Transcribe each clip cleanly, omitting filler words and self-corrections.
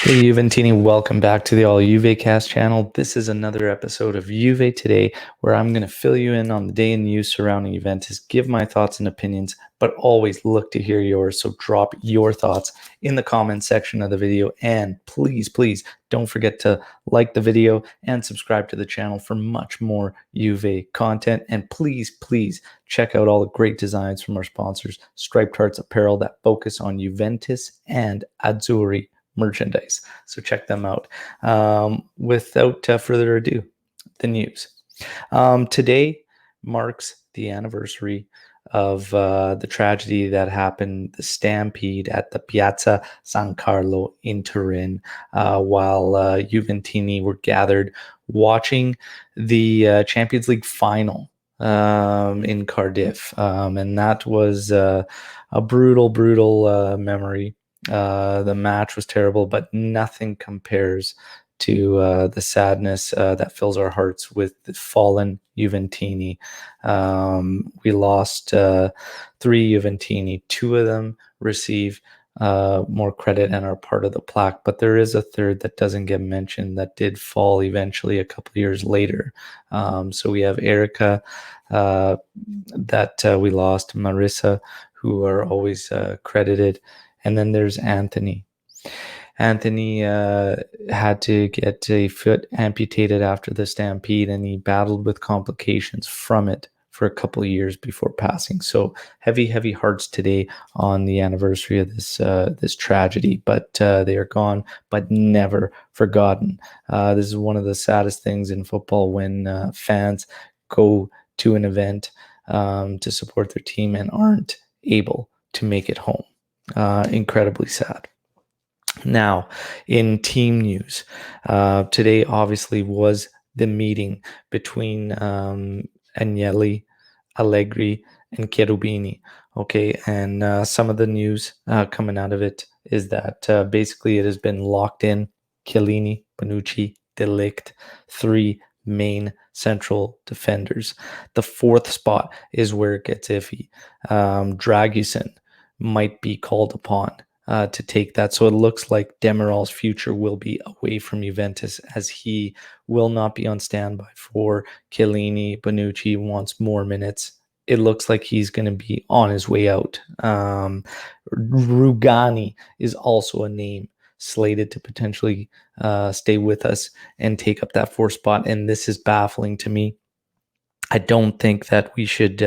Hey Juventini, welcome back to the All Juve Cast channel. This is another episode of Juve Today, where I'm going to fill you in on the day in news surrounding Juventus, give my thoughts and opinions, but always look to hear yours. So drop your thoughts in the comment section of the video, and please don't forget to like the video and subscribe to the channel for much more Juve content. And please check out all the great designs from our sponsors, Striped Hearts Apparel, that focus on Juventus and Azzurri merchandise. So check them out. Without further ado, the news. Today marks the anniversary of the tragedy that happened, the stampede at the Piazza San Carlo in Turin, while Juventini were gathered watching the Champions League final in Cardiff. And that was a brutal memory. The match was terrible, but nothing compares to the sadness that fills our hearts with the fallen Juventini. We lost 3 Juventini. 2 of them receive more credit and are part of the plaque, but there is a third that doesn't get mentioned that did fall eventually a couple years later. So we have Erica that we lost, Marissa, who are always credited. And then there's Anthony. Anthony had to get a foot amputated after the stampede, and he battled with complications from it for a couple of years before passing. So heavy hearts today on the anniversary of this tragedy. But they are gone, but never forgotten. This is one of the saddest things in football when fans go to an event to support their team and aren't able to make it home. Incredibly sad. Now, in team news, today obviously was the meeting between Agnelli, Allegri, and Cherubini. Okay, and some of the news coming out of it is that basically it has been locked in. Chiellini, Bonucci, De Ligt, 3 main central defenders. The 4th spot is where it gets iffy. Dragusin might be called upon to take that. So it looks like Demiral's future will be away from Juventus, as he will not be on standby for Chiellini. Bonucci wants more minutes. It looks like he's going to be on his way out. Rugani is also a name slated to potentially stay with us and take up that 4th spot. And this is baffling to me. I don't think that we should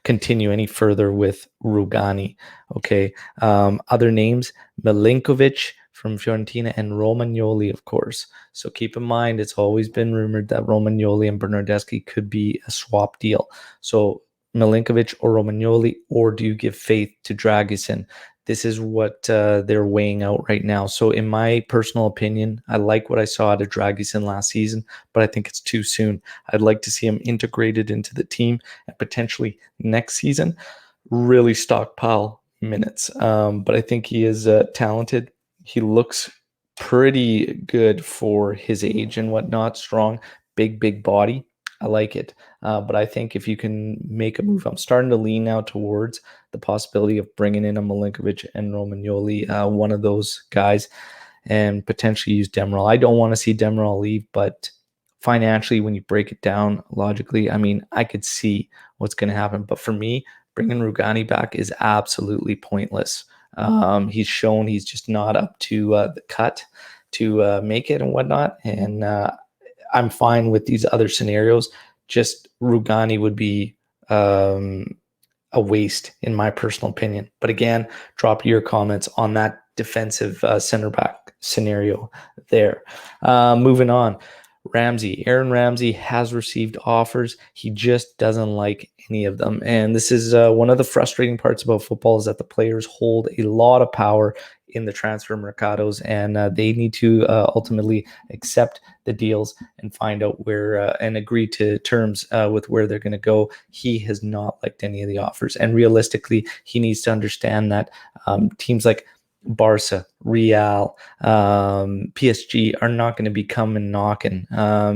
continue any further with Rugani. Okay. Other names, Milinkovic from Fiorentina and Romagnoli, of course. So keep in mind, it's always been rumored that Romagnoli and Bernardeschi could be a swap deal. So Milinkovic or Romagnoli, or do you give faith to Dragusin? This is what they're weighing out right now. So in my personal opinion, I like what I saw out of Dragusin last season, but I think it's too soon. I'd like to see him integrated into the team and potentially next season really stockpile minutes. But I think he is talented. He looks pretty good for his age and whatnot. Strong, big body. I like it. But I think if you can make a move, I'm starting to lean now towards the possibility of bringing in a Milinkovic and Romagnoli, one of those guys, and potentially use Demiral. I don't want to see Demiral leave, but financially, when you break it down logically, I mean, I could see what's going to happen. But for me, bringing Rugani back is absolutely pointless. He's shown he's just not up to the cut to make it and whatnot. And I'm fine with these other scenarios. Just Rugani would be a waste, in my personal opinion. But again, drop your comments on that defensive center back scenario there. Moving on. Aaron Ramsey has received offers. He just doesn't like any of them. And this is one of the frustrating parts about football, is that the players hold a lot of power in the transfer mercados, and they need to ultimately accept the deals and find out where and agree to terms with where they're going to go. He has not liked any of the offers. And realistically, he needs to understand that teams like Barca, Real, PSG are not going to be coming knocking.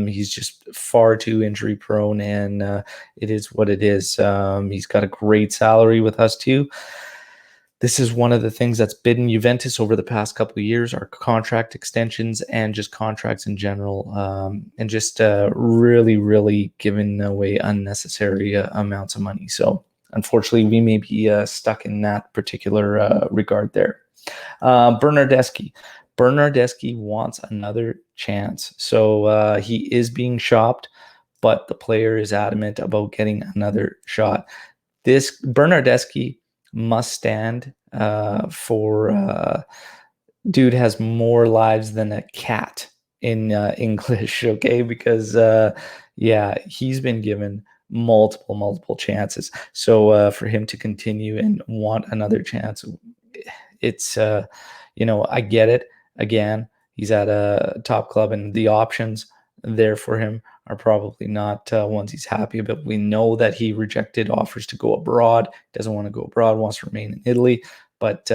He's just far too injury prone, and it is what it is. He's got a great salary with us too. This is one of the things that's bidden Juventus over the past couple of years, are contract extensions and just contracts in general, and just really, really giving away unnecessary amounts of money. So unfortunately, we may be stuck in that particular regard there. Bernardeschi. Bernardeschi wants another chance. So he is being shopped, but the player is adamant about getting another shot. This Bernardeschi must stand for dude has more lives than a cat in English, okay? Because yeah, he's been given multiple chances. So for him to continue and want another chance, it's I get it. Again, he's at a top club, and the options there for him are probably not ones he's happy about. We know that he rejected offers to go abroad, doesn't want to go abroad, wants to remain in Italy, but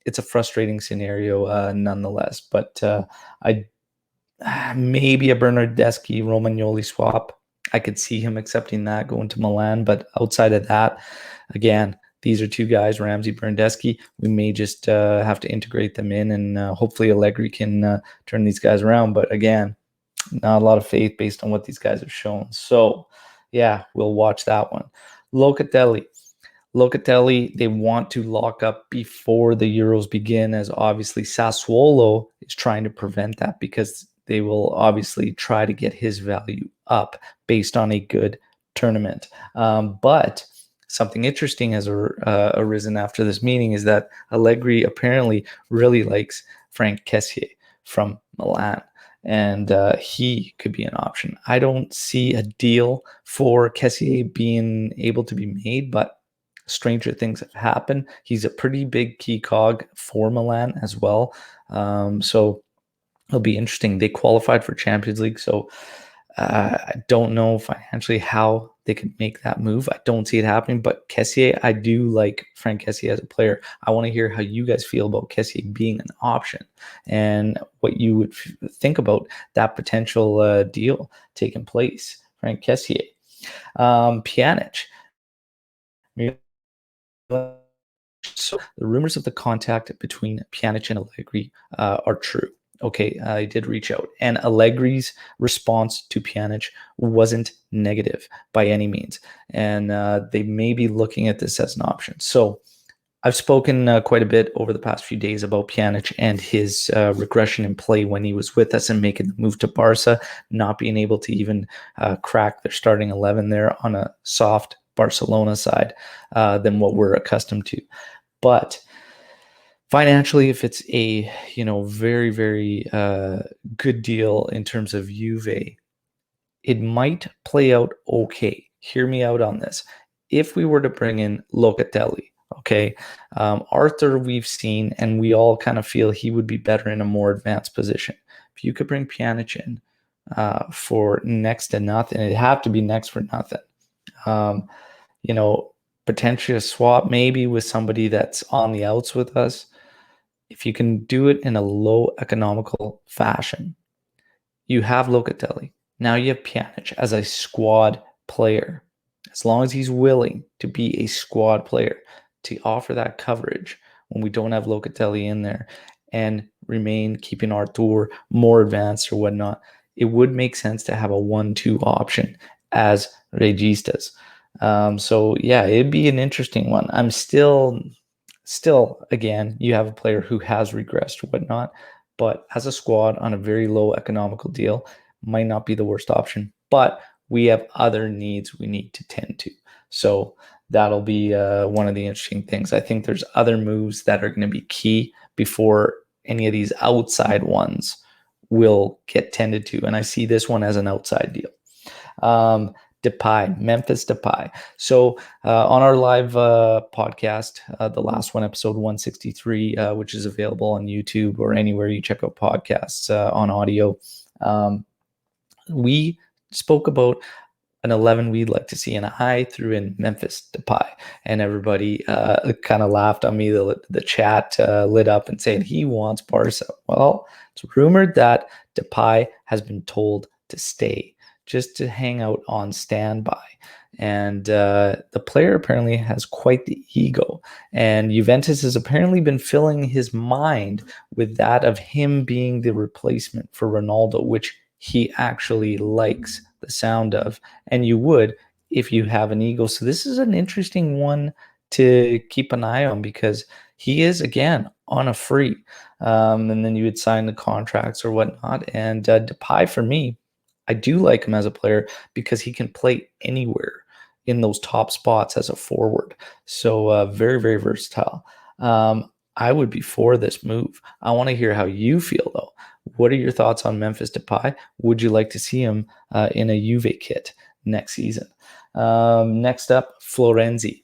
it's a frustrating scenario nonetheless. But I maybe a Bernardeschi Romagnoli swap. I could see him accepting that, going to Milan, but outside of that, again, these are two guys, Ramsey, Bernardeschi. We may just have to integrate them in, and hopefully Allegri can turn these guys around. But again, not a lot of faith based on what these guys have shown. So, yeah, we'll watch that one. Locatelli, they want to lock up before the Euros begin, as obviously Sassuolo is trying to prevent that, because they will obviously try to get his value up based on a good tournament. But something interesting has arisen after this meeting is that Allegri apparently really likes Frank Kessie from Milan, and he could be an option. I don't see a deal for Kessie being able to be made, but stranger things have happened. He's a pretty big key cog for Milan as well. So it'll be interesting. They qualified for Champions League, so I don't know financially how they could make that move. I don't see it happening, but Kessie, I do like Frank Kessie as a player. I want to hear how you guys feel about Kessie being an option and what you would think about that potential deal taking place. Frank Kessie. Pjanic. So the rumors of the contact between Pjanic and Allegri are true. Okay, I did reach out, and Allegri's response to Pjanic wasn't negative by any means, and they may be looking at this as an option. So I've spoken quite a bit over the past few days about Pjanic and his regression in play when he was with us and making the move to Barca, not being able to even crack their starting 11 there on a soft Barcelona side than what we're accustomed to. But financially, if it's a very, very good deal in terms of Juve, it might play out okay. Hear me out on this. If we were to bring in Locatelli, okay, Arthur we've seen, and we all kind of feel he would be better in a more advanced position. If you could bring Pjanic in for next to nothing, it'd have to be next for nothing. Potentially a swap maybe with somebody that's on the outs with us. If you can do it in a low economical fashion, you have Locatelli. Now you have Pjanic as a squad player. As long as he's willing to be a squad player, to offer that coverage when we don't have Locatelli in there and remain keeping Arthur more advanced or whatnot, it would make sense to have a 1-2 option as registas. So yeah, it'd be an interesting one. I'm still, again, you have a player who has regressed or whatnot, but as a squad on a very low economical deal, might not be the worst option. But we have other needs we need to tend to. So that'll be one of the interesting things. I think there's other moves that are going to be key before any of these outside ones will get tended to. And I see this one as an outside deal. Depay, Memphis Depay. So on our live podcast, the last one, episode 163, which is available on YouTube or anywhere you check out podcasts on audio, we spoke about an 11 we'd like to see, and I threw in Memphis Depay, and everybody kind of laughed on me. The chat lit up and saying he wants Barca. Well, it's rumored that Depay has been told to stay. just to hang out on standby. And the player apparently has quite the ego. And Juventus has apparently been filling his mind with that of him being the replacement for Ronaldo, which he actually likes the sound of. And you would if you have an ego. So this is an interesting one to keep an eye on because he is, again, on a free. And then you would sign the contracts or whatnot. And Depay, for me, I do like him as a player because he can play anywhere in those top spots as a forward. So very, very versatile. I would be for this move. I want to hear how you feel, though. What are your thoughts on Memphis Depay? Would you like to see him in a Juve kit next season? Next up, Florenzi.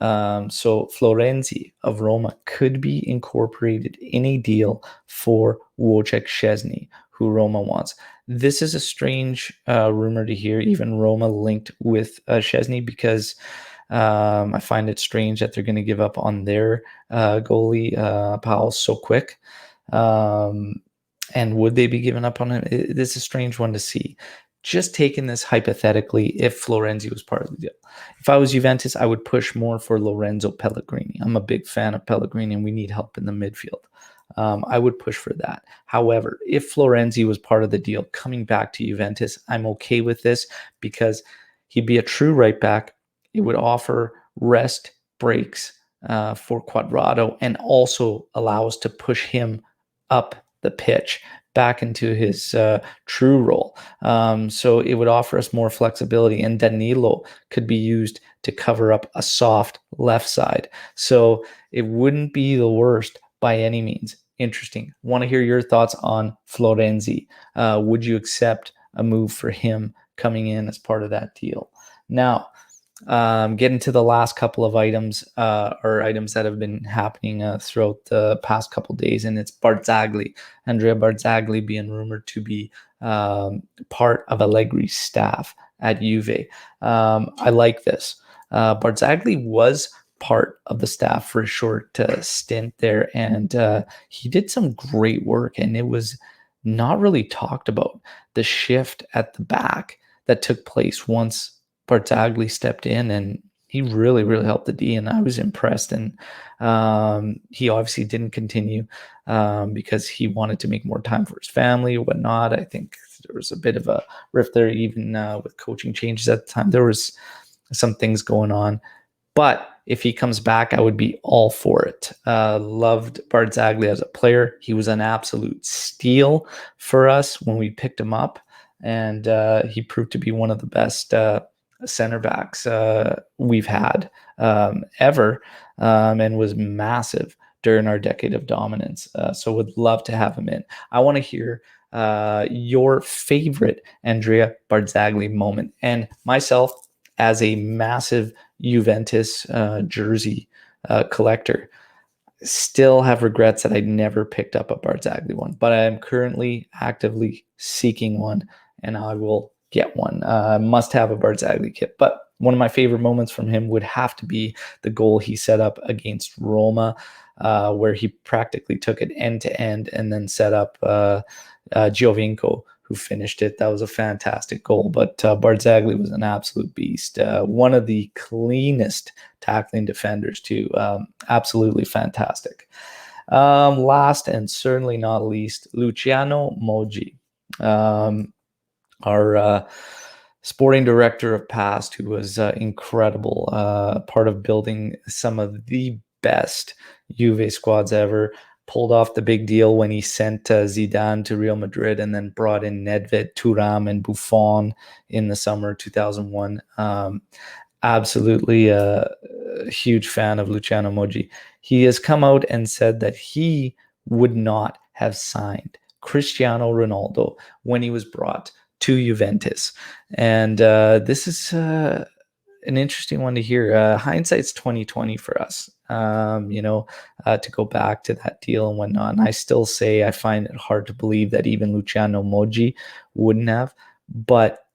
So Florenzi of Roma could be incorporated in a deal for Wojciech Szczesny, who Roma wants. This is a strange rumor to hear, even Roma linked with Szczesny, because I find it strange that they're going to give up on their goalie, Powell, so quick. And would they be giving up on him? This is a strange one to see. Just taking this hypothetically, if Florenzi was part of the deal. If I was Juventus, I would push more for Lorenzo Pellegrini. I'm a big fan of Pellegrini, and we need help in the midfield. I would push for that. However, if Florenzi was part of the deal coming back to Juventus, I'm okay with this because he'd be a true right back. It would offer rest breaks for Quadrado and also allow us to push him up the pitch back into his true role. So it would offer us more flexibility, and Danilo could be used to cover up a soft left side. So it wouldn't be the worst by any means. Interesting. Want to hear your thoughts on Florenzi. Would you accept a move for him coming in as part of that deal? Now, getting to the last couple of items or items that have been happening throughout the past couple of days, and it's Barzagli. Andrea Barzagli being rumored to be part of Allegri's staff at Juve. I like this. Barzagli was part of the staff for a short stint there, and he did some great work, and it was not really talked about, the shift at the back that took place once Barzagli stepped in, and he really, really helped the D, and I was impressed. And he obviously didn't continue because he wanted to make more time for his family or whatnot. I think there was a bit of a rift there, even with coaching changes at the time. There was some things going on. But if he comes back, I would be all for it. Loved Barzagli as a player. He was an absolute steal for us when we picked him up, and he proved to be one of the best center backs we've had ever, and was massive during our decade of dominance. So would love to have him in. I want to hear your favorite Andrea Barzagli moment. And myself, as a massive Juventus jersey collector, still have regrets that I never picked up a Barzagli one, but I am currently actively seeking one, and I will get one. Must have a Barzagli kit. But one of my favorite moments from him would have to be the goal he set up against Roma, where he practically took it end to end and then set up Giovinco, who finished it. That was a fantastic goal. But Barzagli was an absolute beast. One of the cleanest tackling defenders, too. Absolutely fantastic. Last and certainly not least, Luciano Moggi. Our sporting director of past, who was incredible, part of building some of the best Juve squads ever. Pulled off the big deal when he sent Zidane to Real Madrid and then brought in Nedved, Thuram, and Buffon in the summer 2001. Absolutely a huge fan of Luciano Moggi. He has come out and said that he would not have signed Cristiano Ronaldo when he was brought to Juventus. And this is an interesting one to hear. Hindsight's 2020 for us, to go back to that deal and whatnot. And I still say I find it hard to believe that even Luciano Moggi wouldn't have, but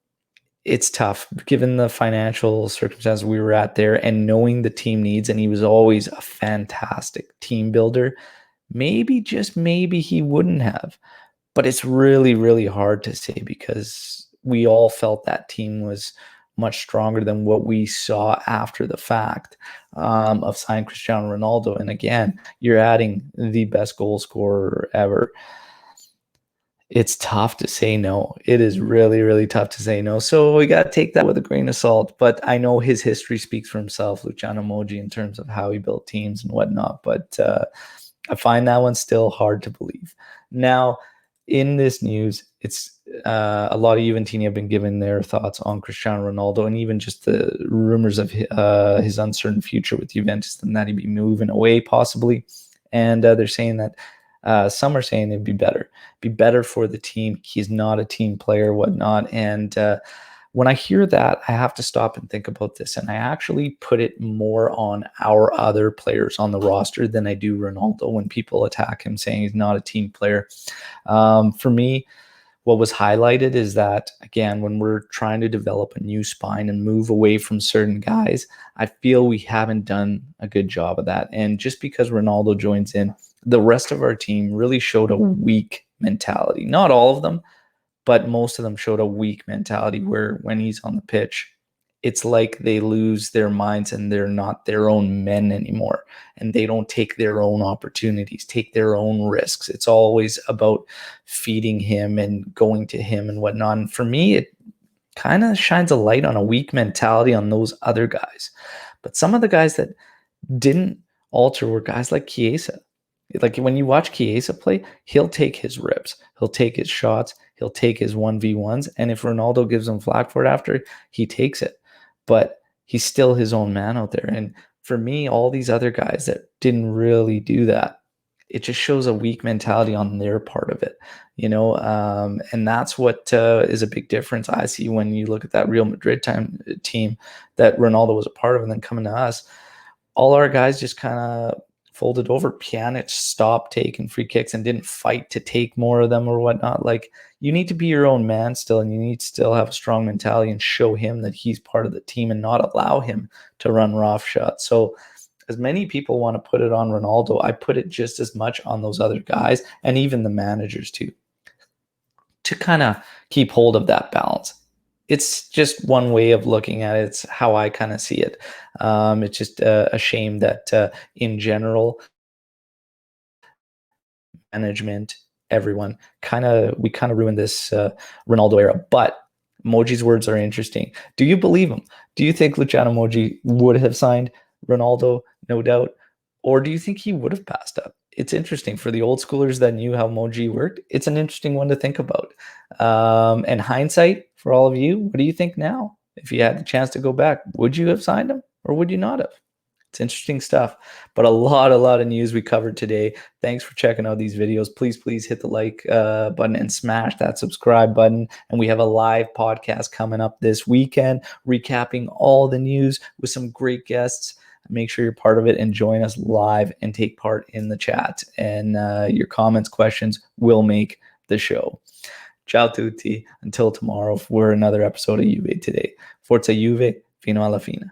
it's tough given the financial circumstances we were at there and knowing the team needs. And he was always a fantastic team builder. Maybe, just maybe, he wouldn't have. But it's really, really hard to say because we all felt that team was much stronger than what we saw after the fact of signing Cristiano Ronaldo. And again, you're adding the best goal scorer ever. It's tough to say no. It is really, really tough to say no. So we got to take that with a grain of salt. But I know his history speaks for himself, Luciano Moggi, in terms of how he built teams and whatnot. But I find that one still hard to believe. Now, in this news, it's a lot of Juventini have been giving their thoughts on Cristiano Ronaldo and even just the rumors of his uncertain future with Juventus and that he'd be moving away possibly. And they're saying that some are saying it'd be better for the team. He's not a team player, whatnot. And when I hear that, I have to stop and think about this. And I actually put it more on our other players on the roster than I do Ronaldo when people attack him saying he's not a team player. For me, what was highlighted is that, again, when we're trying to develop a new spine and move away from certain guys, I feel we haven't done a good job of that. And just because Ronaldo joins in, the rest of our team really showed a weak mentality. Not all of them, but most of them showed a weak mentality where when he's on the pitch, it's like they lose their minds and they're not their own men anymore. And they don't take their own opportunities, take their own risks. It's always about feeding him and going to him and whatnot. And for me, it kind of shines a light on a weak mentality on those other guys. But some of the guys that didn't alter were guys like Chiesa. Like when you watch Chiesa play, he'll take his rips, he'll take his shots, he'll take his 1v1s. And if Ronaldo gives him flack for it after, he takes it. But he's still his own man out there. And for me, all these other guys that didn't really do that, it just shows a weak mentality on their part of it, and that's what is a big difference I see when you look at that Real Madrid team that Ronaldo was a part of, and then coming to us, all our guys just kind of folded over. Pjanic stopped taking free kicks and didn't fight to take more of them or whatnot. Like, you need to be your own man still, and you need to still have a strong mentality and show him that he's part of the team and not allow him to run roughshod. So as many people want to put it on Ronaldo, I put it just as much on those other guys and even the managers too, to kind of keep hold of that balance. It's just one way of looking at it. It's how I kind of see it. It's just a shame that in general, management, everyone we kind of ruined this Ronaldo era. But Moji's words are interesting. Do you believe him? Do you think Luciano Moggi would have signed Ronaldo? No doubt. Or do you think he would have passed up? It's interesting for the old schoolers that knew how Moggi worked. It's an interesting one to think about. And hindsight for all of you, what do you think now? If you had the chance to go back, would you have signed him or would you not have? It's interesting stuff, but a lot of news we covered today. Thanks for checking out these videos. Please hit the like button and smash that subscribe button. And we have a live podcast coming up this weekend, recapping all the news with some great guests. Make sure you're part of it and join us live and take part in the chat. And your comments, questions will make the show. Ciao tutti. Until tomorrow for another episode of Juve Today. Forza Juve, fino alla fine.